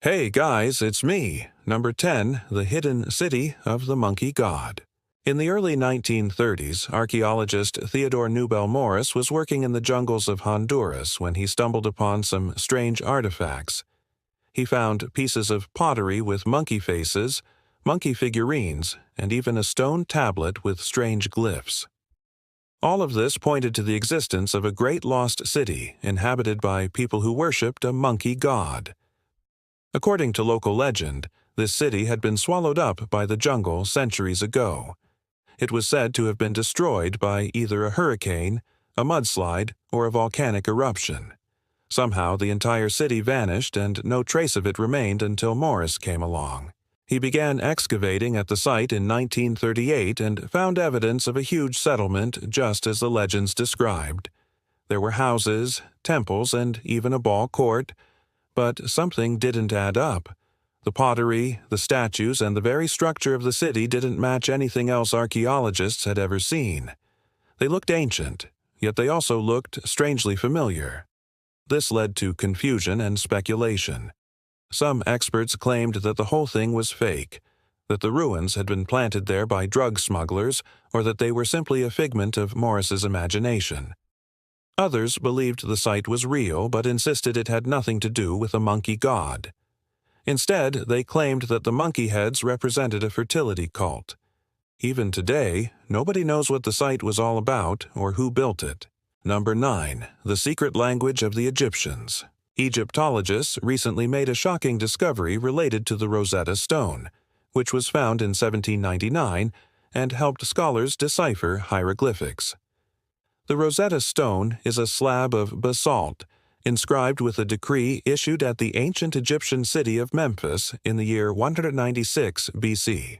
Hey guys, it's me, number 10, The Hidden City of the Monkey God. In the early 1930s, archaeologist Theodore Newbell Morris was working in the jungles of Honduras when he stumbled upon some strange artifacts. He found pieces of pottery with monkey faces, monkey figurines, and even a stone tablet with strange glyphs. All of this pointed to the existence of a great lost city inhabited by people who worshipped a monkey god. According to local legend, this city had been swallowed up by the jungle centuries ago. It was said to have been destroyed by either a hurricane, a mudslide, or a volcanic eruption. Somehow the entire city vanished and no trace of it remained until Morris came along. He began excavating at the site in 1938 and found evidence of a huge settlement just as the legends described. There were houses, temples, and even a ball court, but something didn't add up. The pottery, the statues, and the very structure of the city didn't match anything else archaeologists had ever seen. They looked ancient, yet they also looked strangely familiar. This led to confusion and speculation. Some experts claimed that the whole thing was fake, that the ruins had been planted there by drug smugglers, or that they were simply a figment of Morris's imagination. Others believed the site was real but insisted it had nothing to do with a monkey god. Instead, they claimed that the monkey heads represented a fertility cult. Even today, nobody knows what the site was all about or who built it. Number 9. The Secret Language of the Egyptians. Egyptologists recently made a shocking discovery related to the Rosetta Stone, which was found in 1799 and helped scholars decipher hieroglyphics. The Rosetta Stone is a slab of basalt, inscribed with a decree issued at the ancient Egyptian city of Memphis in the year 196 BC.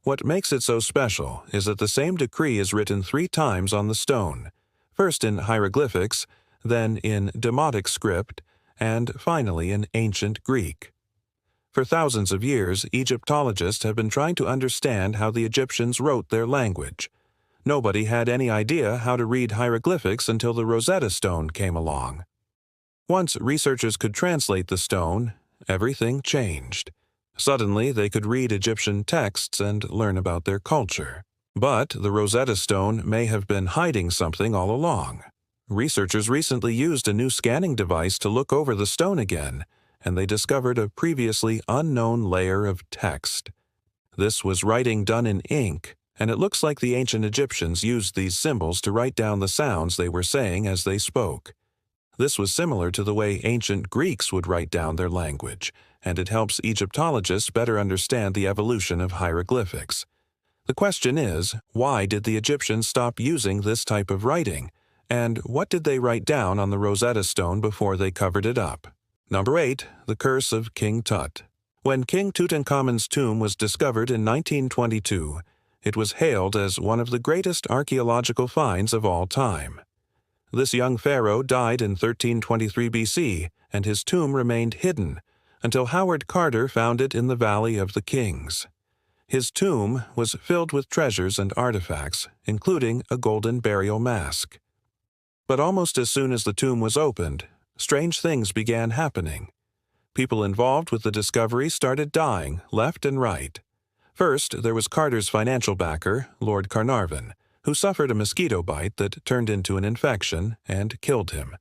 What makes it so special is that the same decree is written 3 times on the stone, first in hieroglyphics, then in Demotic script, and finally in ancient Greek. For thousands of years, Egyptologists have been trying to understand how the Egyptians wrote their language. Nobody had any idea how to read hieroglyphics until the Rosetta Stone came along. Once researchers could translate the stone, everything changed. Suddenly, they could read Egyptian texts and learn about their culture. But the Rosetta Stone may have been hiding something all along. Researchers recently used a new scanning device to look over the stone again, and they discovered a previously unknown layer of text. This was writing done in ink, and it looks like the ancient Egyptians used these symbols to write down the sounds they were saying as they spoke. This was similar to the way ancient Greeks would write down their language, and it helps Egyptologists better understand the evolution of hieroglyphics. The question is, why did the Egyptians stop using this type of writing? And what did they write down on the Rosetta Stone before they covered it up? Number 8. The Curse of King Tut. When King Tutankhamun's tomb was discovered in 1922, it was hailed as one of the greatest archaeological finds of all time. This young pharaoh died in 1323 BC, and his tomb remained hidden until Howard Carter found it in the Valley of the Kings. His tomb was filled with treasures and artifacts, including a golden burial mask. But almost as soon as the tomb was opened, strange things began happening. People involved with the discovery started dying left and right. First, there was Carter's financial backer, Lord Carnarvon, who suffered a mosquito bite that turned into an infection and killed him.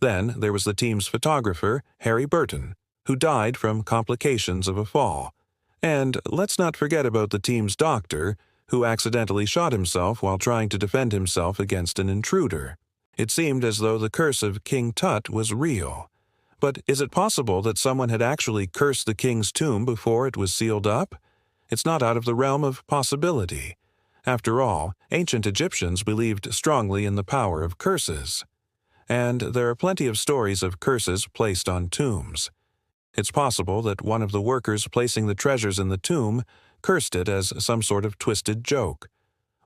Then there was the team's photographer, Harry Burton, who died from complications of a fall. And let's not forget about the team's doctor, who accidentally shot himself while trying to defend himself against an intruder. It seemed as though the curse of King Tut was real. But is it possible that someone had actually cursed the king's tomb before it was sealed up? It's not out of the realm of possibility. After all, ancient Egyptians believed strongly in the power of curses. And there are plenty of stories of curses placed on tombs. It's possible that one of the workers placing the treasures in the tomb cursed it as some sort of twisted joke.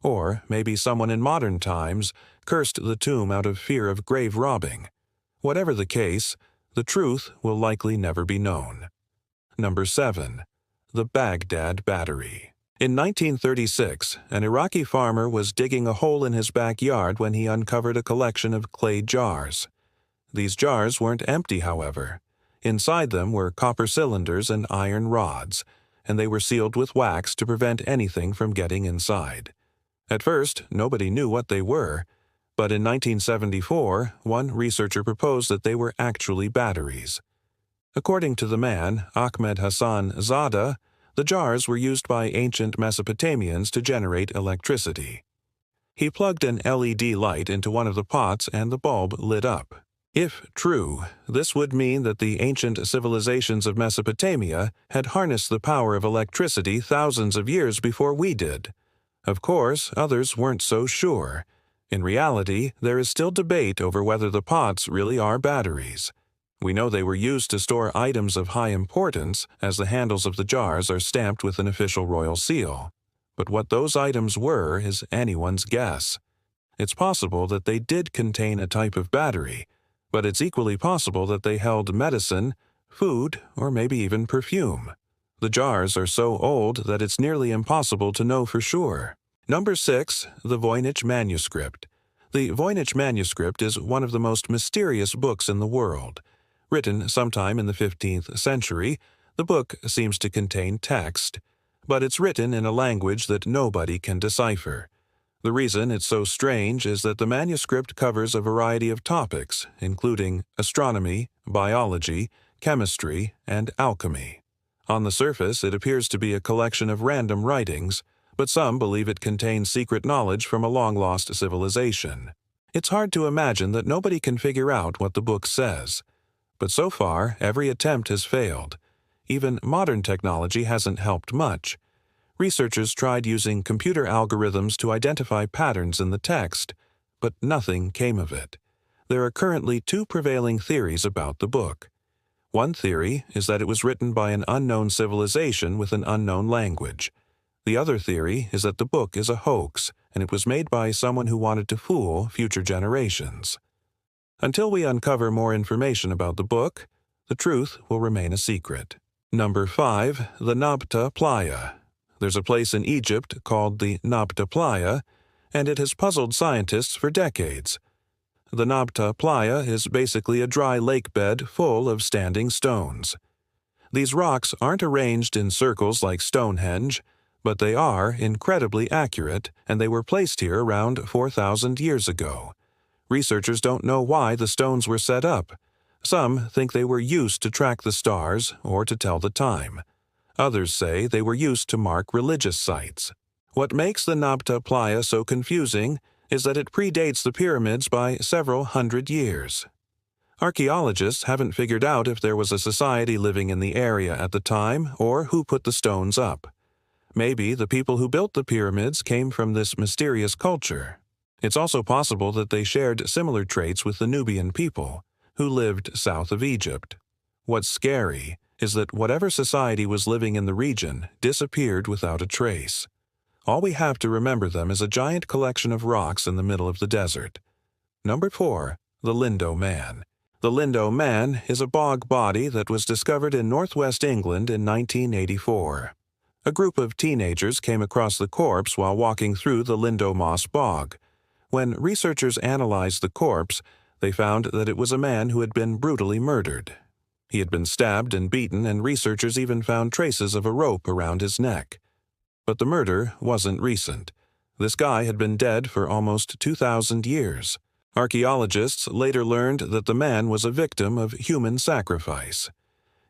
Or maybe someone in modern times cursed the tomb out of fear of grave robbing. Whatever the case, the truth will likely never be known. Number 7. The Baghdad Battery. In 1936, an Iraqi farmer was digging a hole in his backyard when he uncovered a collection of clay jars. These jars weren't empty, however. Inside them were copper cylinders and iron rods, and they were sealed with wax to prevent anything from getting inside. At first, nobody knew what they were, but in 1974, one researcher proposed that they were actually batteries. According to the man, Ahmed Hassan Zada, the jars were used by ancient Mesopotamians to generate electricity. He plugged an LED light into one of the pots and the bulb lit up. If true, this would mean that the ancient civilizations of Mesopotamia had harnessed the power of electricity thousands of years before we did. Of course, others weren't so sure. In reality, there is still debate over whether the pots really are batteries. We know they were used to store items of high importance, as the handles of the jars are stamped with an official royal seal. But what those items were is anyone's guess. It's possible that they did contain a type of battery, but it's equally possible that they held medicine, food, or maybe even perfume. The jars are so old that it's nearly impossible to know for sure. Number 6. The Voynich Manuscript. The Voynich Manuscript is one of the most mysterious books in the world. Written sometime in the 15th century, the book seems to contain text, but it's written in a language that nobody can decipher. The reason it's so strange is that the manuscript covers a variety of topics, including astronomy, biology, chemistry, and alchemy. On the surface, it appears to be a collection of random writings, but some believe it contains secret knowledge from a long-lost civilization. It's hard to imagine that nobody can figure out what the book says. But so far, every attempt has failed. Even modern technology hasn't helped much. Researchers tried using computer algorithms to identify patterns in the text, but nothing came of it. There are currently two prevailing theories about the book. One theory is that it was written by an unknown civilization with an unknown language. The other theory is that the book is a hoax, and it was made by someone who wanted to fool future generations. Until we uncover more information about the book, the truth will remain a secret. Number 5. The Nabta Playa. There's a place in Egypt called the Nabta Playa, and it has puzzled scientists for decades. The Nabta Playa is basically a dry lake bed full of standing stones. These rocks aren't arranged in circles like Stonehenge, but they are incredibly accurate, and they were placed here around 4,000 years ago. Researchers don't know why the stones were set up. Some think they were used to track the stars or to tell the time. Others say they were used to mark religious sites. What makes the Nabta Playa so confusing is that it predates the pyramids by several hundred years. Archaeologists haven't figured out if there was a society living in the area at the time or who put the stones up. Maybe the people who built the pyramids came from this mysterious culture. It's also possible that they shared similar traits with the Nubian people, who lived south of Egypt. What's scary is that whatever society was living in the region disappeared without a trace. All we have to remember them is a giant collection of rocks in the middle of the desert. Number 4. The Lindow Man. The Lindow Man is a bog body that was discovered in northwest England in 1984. A group of teenagers came across the corpse while walking through the Lindow Moss Bog. When researchers analyzed the corpse, they found that it was a man who had been brutally murdered. He had been stabbed and beaten, and researchers even found traces of a rope around his neck. But the murder wasn't recent. This guy had been dead for almost 2,000 years. Archaeologists later learned that the man was a victim of human sacrifice.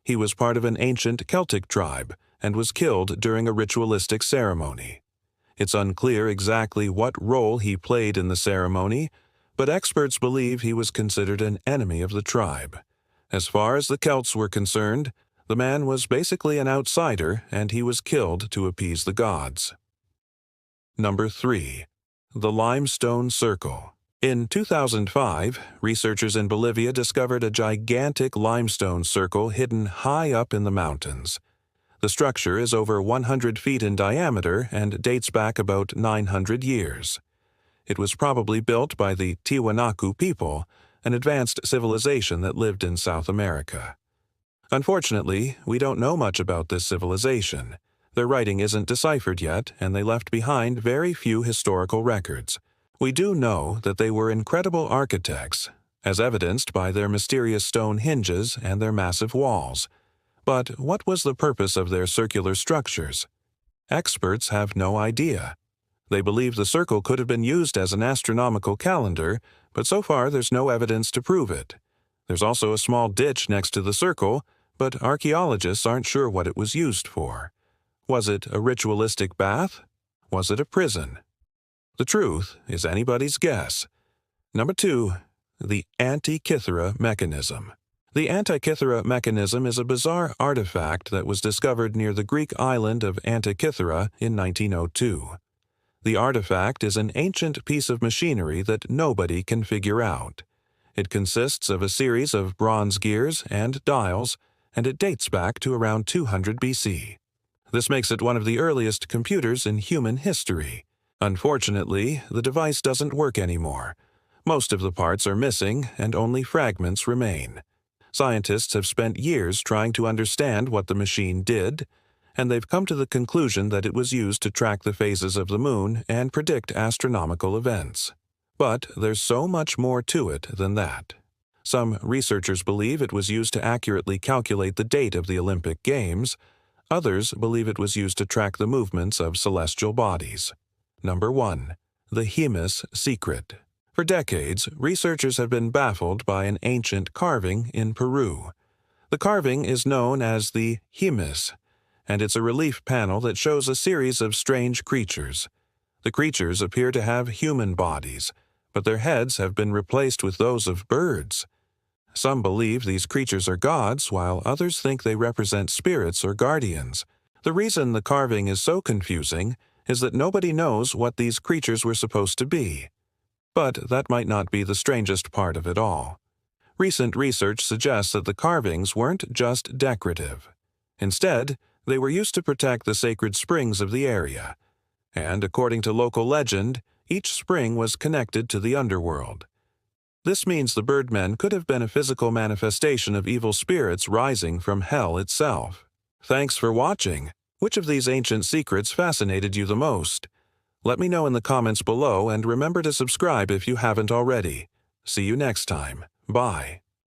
He was part of an ancient Celtic tribe and was killed during a ritualistic ceremony. It's unclear exactly what role he played in the ceremony, but experts believe he was considered an enemy of the tribe. As far as the Celts were concerned, the man was basically an outsider, and he was killed to appease the gods. Number 3. The Limestone Circle. In 2005, researchers in Bolivia discovered a gigantic limestone circle hidden high up in the mountains. The structure is over 100 feet in diameter and dates back about 900 years. It was probably built by the Tiwanaku people, an advanced civilization that lived in South America. Unfortunately, we don't know much about this civilization. Their writing isn't deciphered yet, and they left behind very few historical records. We do know that they were incredible architects. as evidenced by their mysterious stone hinges and their massive walls. But what was the purpose of their circular structures? Experts have no idea. They believe the circle could have been used as an astronomical calendar, but so far there's no evidence to prove it. There's also a small ditch next to the circle, but archaeologists aren't sure what it was used for. Was it a ritualistic bath? Was it a prison? The truth is anybody's guess. Number 2. The Antikythera mechanism. The Antikythera mechanism is a bizarre artifact that was discovered near the Greek island of Antikythera in 1902. The artifact is an ancient piece of machinery that nobody can figure out. It consists of a series of bronze gears and dials, and it dates back to around 200 BC. This makes it one of the earliest computers in human history. Unfortunately, the device doesn't work anymore. Most of the parts are missing, and only fragments remain. Scientists have spent years trying to understand what the machine did, and they've come to the conclusion that it was used to track the phases of the moon and predict astronomical events. But there's so much more to it than that. Some researchers believe it was used to accurately calculate the date of the Olympic Games. Others believe it was used to track the movements of celestial bodies. Number 1. The Himis secret. For decades, researchers have been baffled by an ancient carving in Peru. The carving is known as the Himis, and it's a relief panel that shows a series of strange creatures. The creatures appear to have human bodies, but their heads have been replaced with those of birds. Some believe these creatures are gods, while others think they represent spirits or guardians. The reason the carving is so confusing is that nobody knows what these creatures were supposed to be. But that might not be the strangest part of it all. Recent research suggests that the carvings weren't just decorative. Instead, they were used to protect the sacred springs of the area. And according to local legend, each spring was connected to the underworld. This means the birdmen could have been a physical manifestation of evil spirits rising from hell itself. Thanks for watching. Which of these ancient secrets fascinated you the most? Let me know in the comments below, and remember to subscribe if you haven't already. See you next time. Bye.